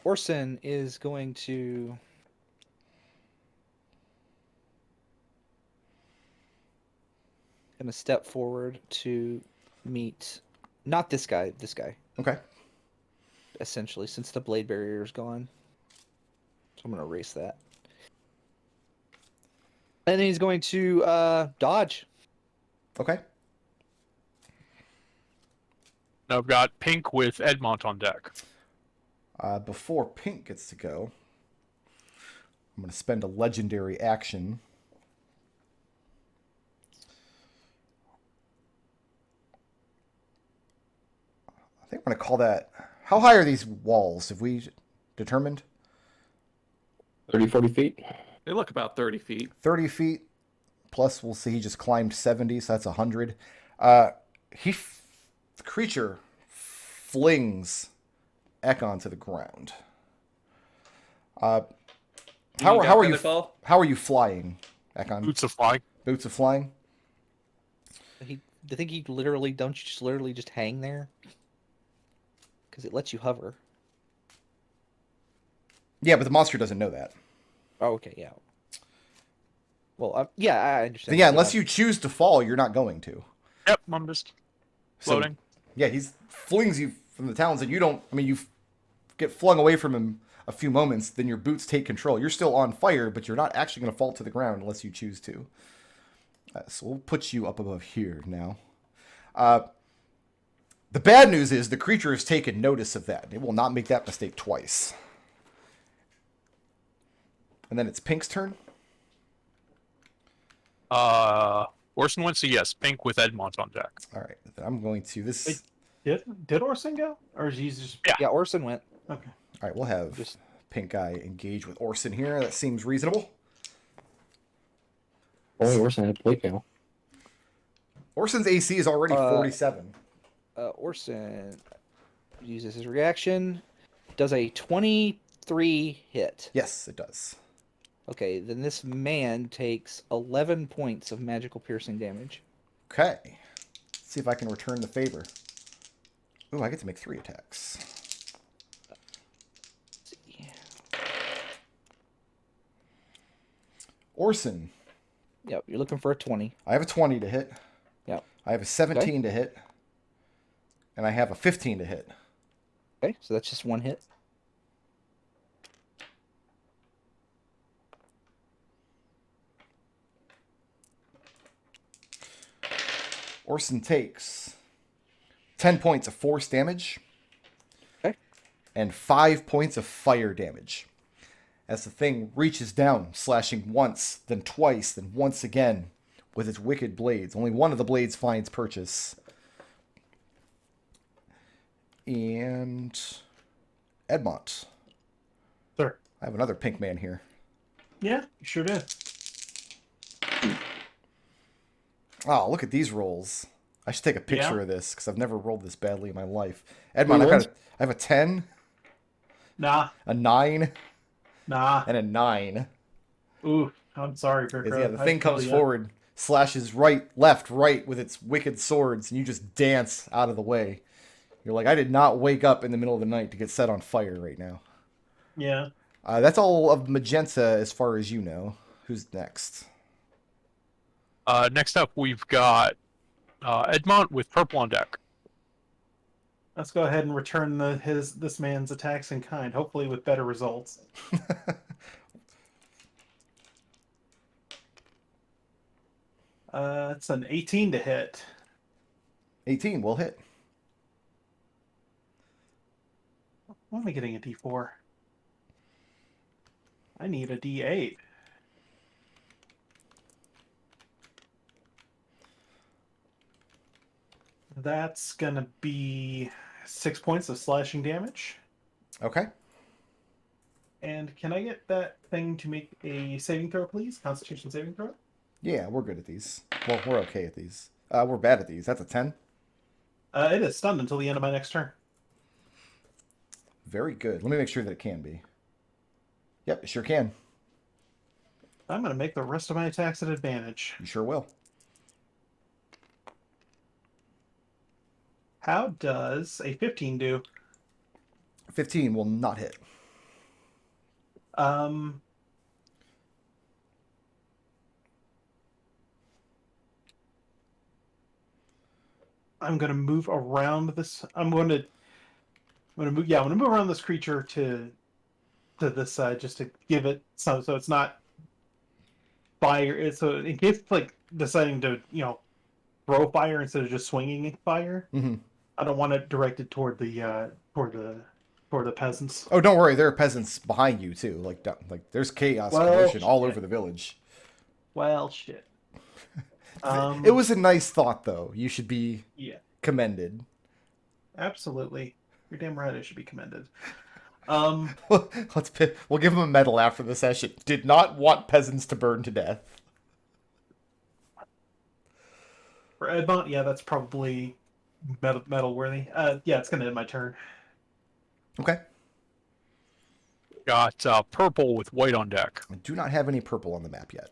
Orson is going to step forward to meet not this guy, Okay. essentially, since the blade barrier is gone. So I'm gonna erase that. And then he's going to dodge. Okay. Now I've got pink with Edmont on deck. Before Pink gets to go, I'm going to spend a legendary action. I think I'm going to call that... How high are these walls? Have we determined? 30, 40 feet. They look about 30 feet. 30 feet. Plus, we'll see he just climbed 70, so that's 100. The creature flings Ekon to the ground. How are you? Fall? How are you flying, Ekon? Boots of flying. Boots of flying. Do you think you literally don't you just literally just hang there? Because it lets you hover. Yeah, but the monster doesn't know that. Oh, okay, yeah. Well, yeah, I understand. So yeah, unless you choose to fall, you're not going to. Yep, I'm just So, floating. yeah, he flings you from the talons, and you don't. I mean, you get flung away from him a few moments. Then your boots take control. You're still on fire, but you're not actually going to fall to the ground unless you choose to. So we'll put you up above here now. The bad news is the creature has taken notice of that. It will not make that mistake twice. And then it's Pink's turn. Orson wants to yes, pink with Edmont on deck. All right, then I'm going to this. Wait. Did Orson go? Or is he just... Yeah, Orson went. Okay. All right, we'll have Pink Guy engage with Orson here. That seems reasonable. Only Orson had plate mail. Orson's AC is already 47. Orson uses his reaction. Does a 23 hit. Yes, it does. Okay, then this man takes 11 points of magical piercing damage. Okay. Let's see if I can return the favor. Ooh, I get to make 3 attacks. Let's see. Orson. Yep, you're looking for a 20. I have a 20 to hit. Yep. I have a 17 to hit. And I have a 15 to hit. Okay, so that's just one hit. Orson takes 10 points of force damage. Okay. And 5 points of fire damage. As the thing reaches down, slashing once, then twice, then once again with its wicked blades. Only one of the blades finds purchase. And Edmont. Sir. I have another pink man here. Yeah, you sure did. Oh, look at these rolls. I should take a picture Yeah. of this because I've never rolled this badly in my life. Edmont, I have a 10, Nah, a 9, nah. and a 9. Ooh, I'm sorry, Kirk. Yeah, the thing comes forward, slashes right, left, right with its wicked swords, and you just dance out of the way. You're like, I did not wake up in the middle of the night to get set on fire right now. Yeah. That's all of magenta as far as you know. Who's next? Next up, we've got Edmont with purple on deck. Let's go ahead and return this man's attacks in kind, hopefully with better results. It's an 18 to hit. 18 will hit. Why am I getting a D4? I need a D8. That's gonna be 6 points of slashing damage. Okay. And can I get that thing to make a saving throw, please? Constitution saving throw? Yeah, we're good at these. Well, we're okay at these. We're bad at these. That's a 10. It is stunned until the end of my next turn. Very good. Let me make sure that it can be. Yep, it sure can. I'm going to make the rest of my attacks at advantage. You sure will. How does a 15 do? 15 will not hit. I'm going to move around this. I'm going to move. Yeah, I'm going to move around this creature to this side just to give it so it's not fire. So in case it's like deciding to throw fire instead of just swinging fire, Mm-hmm. I don't want it directed toward the peasants. Oh, don't worry. There are peasants behind you too. Like there's chaos commotion all over the village. Well, shit. It was a nice thought, though. You should be Yeah. commended. Absolutely. You're damn right I should be commended. We'll give him a medal after the session. Did not want peasants to burn to death. For Edmont, yeah, that's probably metal worthy. Yeah, it's gonna end my turn. Okay. Got purple with white on deck. I do not have any purple on the map yet.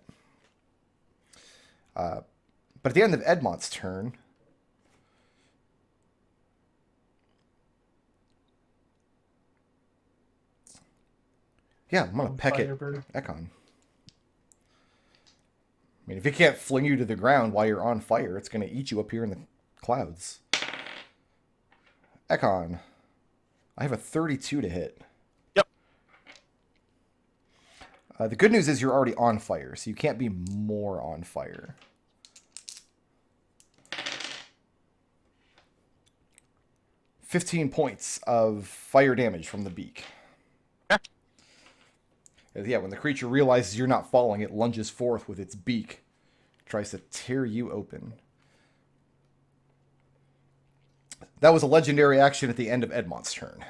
But at the end of Edmont's turn, yeah, I'm gonna peck at Firebird. Ekon. I mean, if it can't fling you to the ground while you're on fire, it's gonna eat you up here in the clouds. Ekon, I have a 32 to hit. Yep. The good news is you're already on fire, so you can't be more on fire. "15 points of fire damage from the beak." Okay. Yeah, when the creature realizes you're not falling, it lunges forth with its beak. Tries to tear you open. That was a legendary action at the end of Edmont's turn.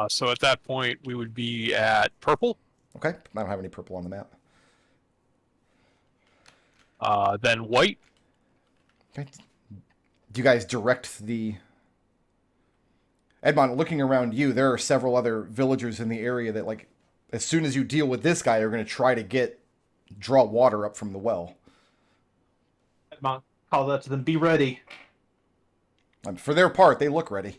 So at that point, we would be at purple. Okay, I don't have any purple on the map. Then white. Okay. Do you guys direct the... Edmont, looking around you, there are several other villagers in the area that, like, as soon as you deal with this guy, are going to try to draw water up from the well. Edmont calls out to them, "Be ready." And for their part, they look ready.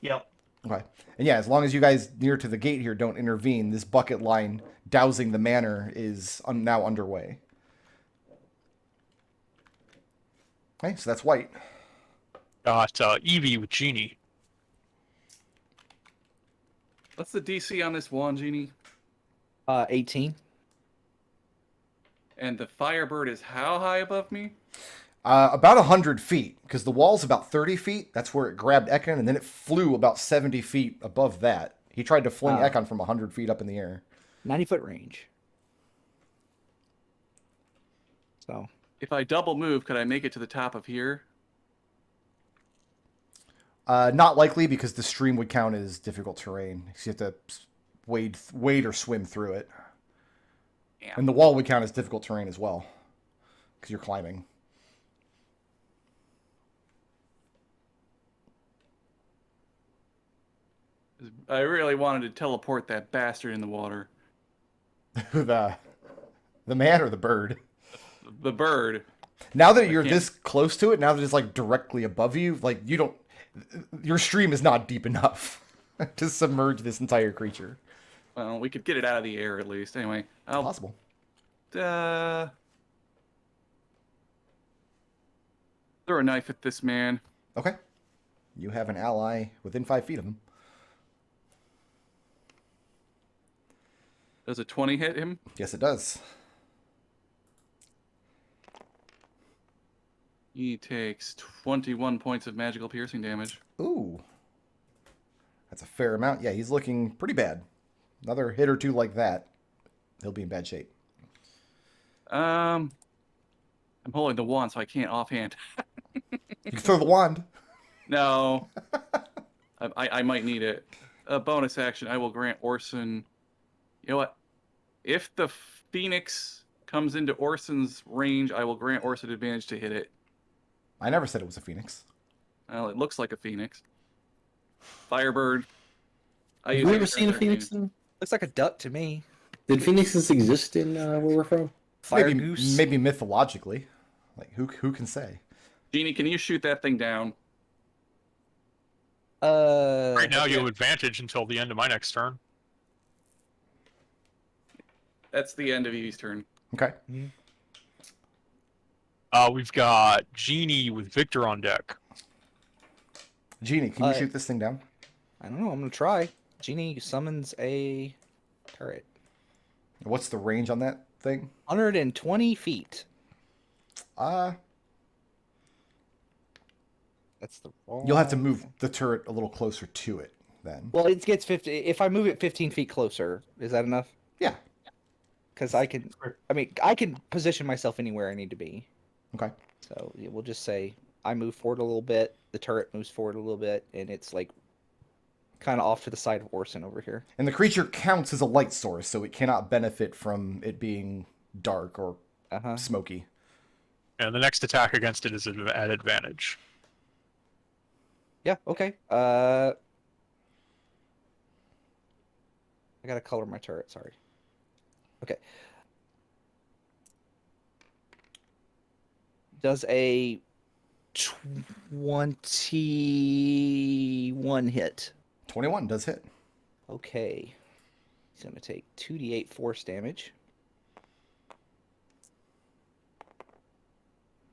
Yep. Okay. And yeah, as long as you guys near to the gate here don't intervene, this bucket line dousing the manor is now underway. Okay, so that's white. Got Eevee with Genie. What's the DC on this wand, Genie? 18. And the Firebird is how high above me? About 100 feet, because the wall's about 30 feet. That's where it grabbed Ekon, and then it flew about 70 feet above that. He tried to fling Ekon from 100 feet up in the air. 90-foot range. So. If I double move, could I make it to the top of here? Not likely, because the stream would count as difficult terrain. So you have to wade or swim through it. Damn. And the wall would count as difficult terrain as well, because you're climbing. I really wanted to teleport that bastard in the water. the man or the bird? The bird. Now that you're this close to it, now that it's like directly above you, like your stream is not deep enough to submerge this entire creature. Well, we could get it out of the air at least. Anyway, I'll Possible. throw a knife at this man. Okay. You have an ally within 5 feet of him. Does a 20 hit him? Yes, it does. He takes 21 points of magical piercing damage. Ooh. That's a fair amount. Yeah, he's looking pretty bad. Another hit or two like that, he'll be in bad shape. I'm holding the wand, so I can't offhand. You can throw the wand. No. I might need it. A bonus action, I will grant Orson... You know what? If the Phoenix comes into Orson's range, I will grant Orson advantage to hit it. I never said it was a phoenix. Well, it looks like a Phoenix. Firebird. Have you ever seen a phoenix then? Looks like a duck to me. Did phoenixes exist in where we're from? Fire maybe, goose. Maybe mythologically. Like, who can say? Genie, can you shoot that thing down? Right now, you have advantage until the end of my next turn. That's the end of Eevee's turn. Okay. We've got Genie with Victor on deck. Genie, can you shoot this thing down? I don't know. I'm gonna try. Genie summons a turret. What's the range on that thing? 120 feet. You'll That's the wrong... have to move the turret a little closer to it then. Well, it gets 50. If I move it 15 feet closer, is that enough? Yeah. Because I can position myself anywhere I need to be. Okay. So yeah, we'll just say I move forward a little bit, the turret moves forward a little bit, and it's like kind of off to the side of Orson over here. And the creature counts as a light source, so it cannot benefit from it being dark or smoky. And the next attack against it is at advantage. Yeah. Okay. I gotta color my turret. Sorry. Okay. Does a 21 hit? 21 does hit. Okay. He's gonna take 2d8 force damage.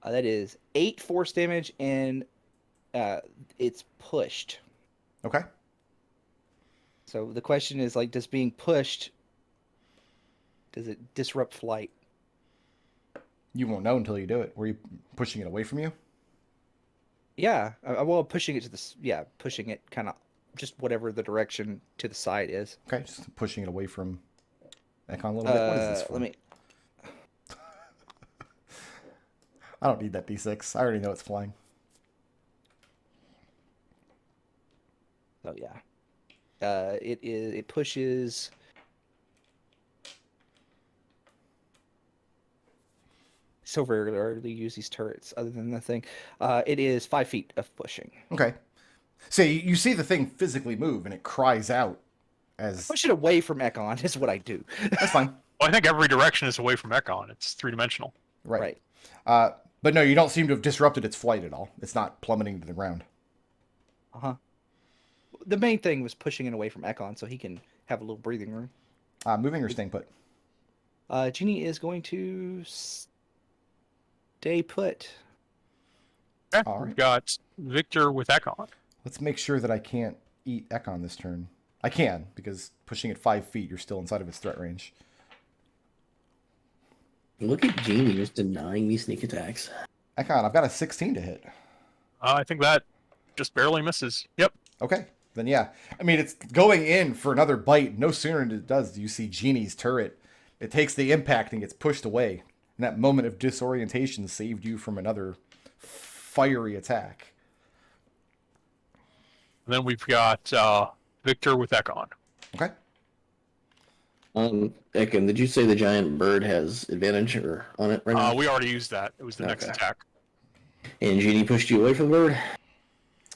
That is 8 force damage, and it's pushed. Okay. So the question is, like, does being pushed, does it disrupt flight? You won't know until you do it. Were you pushing it away from you? Yeah. Well, pushing it to pushing it kind of just whatever the direction to the side is. Okay, just pushing it away from Ekon a little bit. What is this for? Let me. I don't need that D6. I already know it's flying. Oh yeah. It pushes. So rarely use these turrets other than the thing. It is 5 feet of pushing. Okay. So you see the thing physically move, and it cries out as... Push it away from Ekon is what I do. That's fine. Well, I think every direction is away from Ekon. It's 3-dimensional. Right. But no, you don't seem to have disrupted its flight at all. It's not plummeting to the ground. Uh-huh. The main thing was pushing it away from Ekon so he can have a little breathing room. Moving or staying put? Genie is going to stay put. Okay. All right. We've got Victor with Ekon. Let's make sure that I can't eat Ekon this turn. I can, because pushing it 5 feet, you're still inside of its threat range. Look at Genie just denying me sneak attacks. Ekon, I've got a 16 to hit. I think that just barely misses. Yep. Okay, then yeah. I mean, it's going in for another bite. No sooner than it does do you see Genie's turret. It takes the impact and gets pushed away. And that moment of disorientation saved you from another fiery attack. And then we've got Victor with Ekon. Okay. Ekon, did you say the giant bird has advantage on it right now? We already used that. It was the next Okay. attack. And Genie pushed you away from the bird?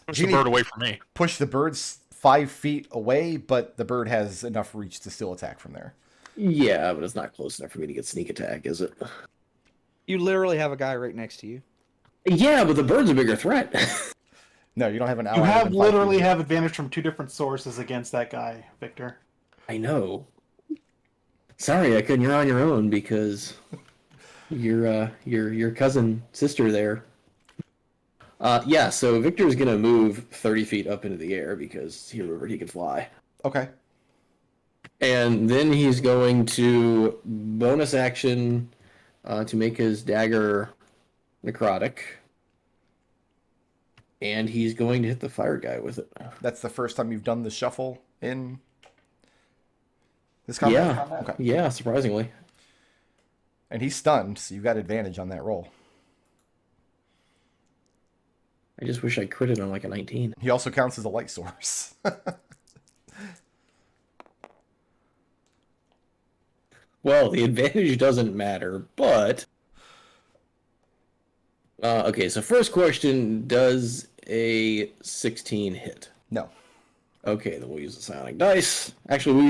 Push Genie- the bird away from me. Push the bird's 5 feet away, but the bird has enough reach to still attack from there. Yeah, but it's not close enough for me to get sneak attack, is it? You literally have a guy right next to you. Yeah, but the bird's a bigger threat. No, you don't have an ally. You have within 5 literally feet. have advantage from 2 different sources against that guy, Victor. I know. Sorry, Ekon, you're on your own because your cousin sister there. Yeah, so Victor's gonna move 30 feet up into the air because he remembered he could fly. Okay. And then he's going to bonus action to make his dagger necrotic. And he's going to hit the fire guy with it. That's the first time you've done the shuffle in this combat? Yeah, Okay. yeah, surprisingly. And he's stunned, so you've got advantage on that roll. I just wish I critted on like a 19. He also counts as a light source. Well, the advantage doesn't matter, but... okay, so first question, does a 16 hit? No. Okay, then we'll use the psionic dice. Actually, we'll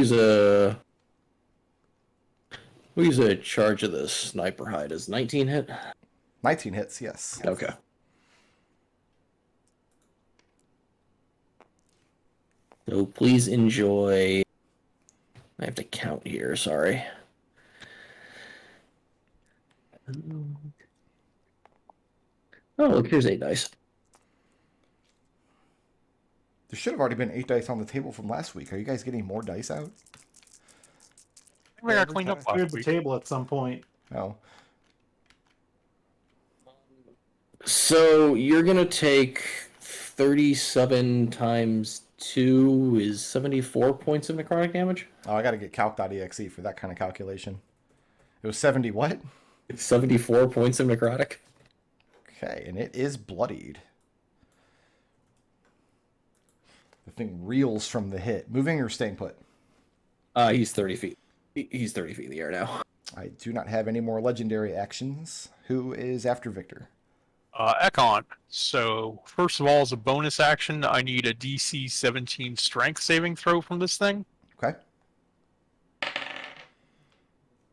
use a charge of the sniper hide. Does 19 hit? 19 hits, yes. Okay. So please enjoy... I have to count here, sorry. Oh, look, here's 8 dice. There should have already been 8 dice on the table from last week. Are you guys getting more dice out? I think we got cleaned up Cleared last the week. table at some point. Oh. So you're gonna take 37 times 2 is 74 points of necrotic damage? Oh, I got to get calc.exe for that kind of calculation. It was 70 what? It's 74 points of necrotic. Okay, and it is bloodied. The thing reels from the hit. Moving or staying put? He's 30 feet. He's 30 feet in the air now. I do not have any more legendary actions. Who is after Victor? Ekon. So first of all, as a bonus action, I need a DC 17 Strength saving throw from this thing. Okay.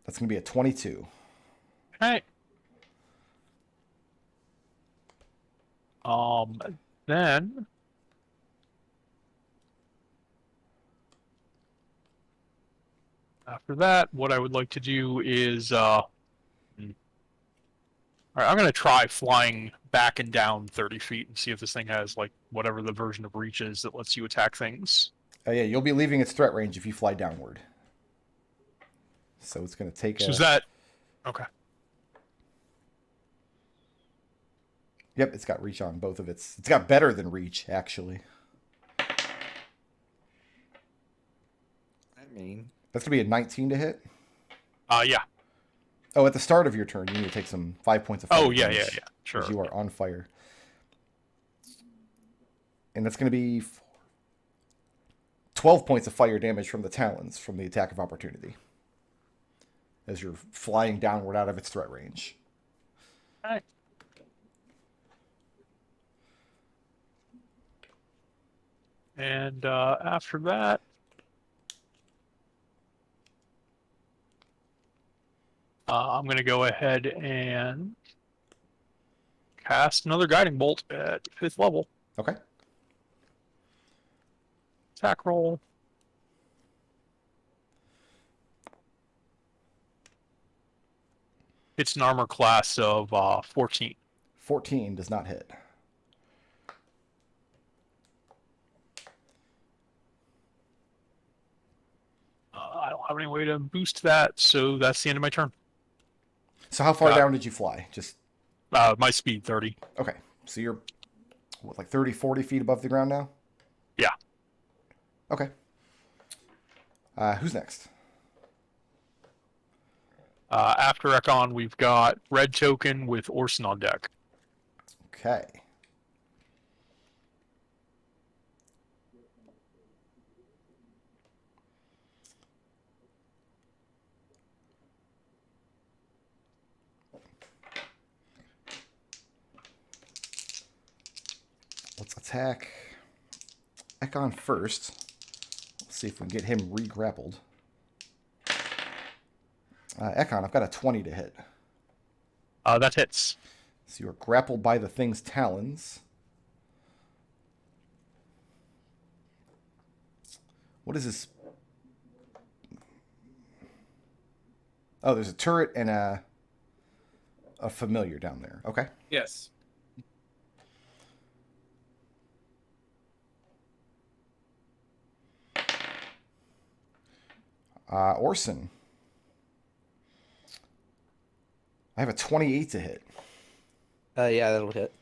That's going to be a 22. Okay. Then after that, what I would like to do is, all right, I'm gonna try flying back and down 30 feet and see if this thing has like whatever the version of reach is that lets you attack things. Oh yeah, you'll be leaving its threat range if you fly downward. So it's going to take So a... is that okay? Yep, it's got reach on both of its... It's got better than reach, actually. I mean, That's going to be a 19 to hit. Yeah. Oh, at the start of your turn, you need to take some 5 points of fire Oh yeah, damage, yeah. Sure. because you are on fire. And that's going to be 12 points of fire damage from the talons from the attack of opportunity. As you're flying downward out of its threat range. Okay. And after that, I'm going to go ahead and cast another Guiding Bolt at 5th level. Okay. Attack roll. It's an armor class of 14. 14 does not hit. I don't have any way to boost that, so that's the end of my turn. So how far down did you fly? Just... My speed 30. Okay. So you're, what, like 30, 40 feet above the ground now? Yeah. Okay. Who's next? After Ekon, we've got Red Token with Orson on deck. Okay. Let's attack Ekon first. Let's see if we can get him re-grappled. Ekon, I've got a 20 to hit. That hits. So you are grappled by the thing's talons. What is this? Oh, there's a turret and a familiar down there. Okay. Yes. Orson. I have a 28 to hit. yeah, that'll hit.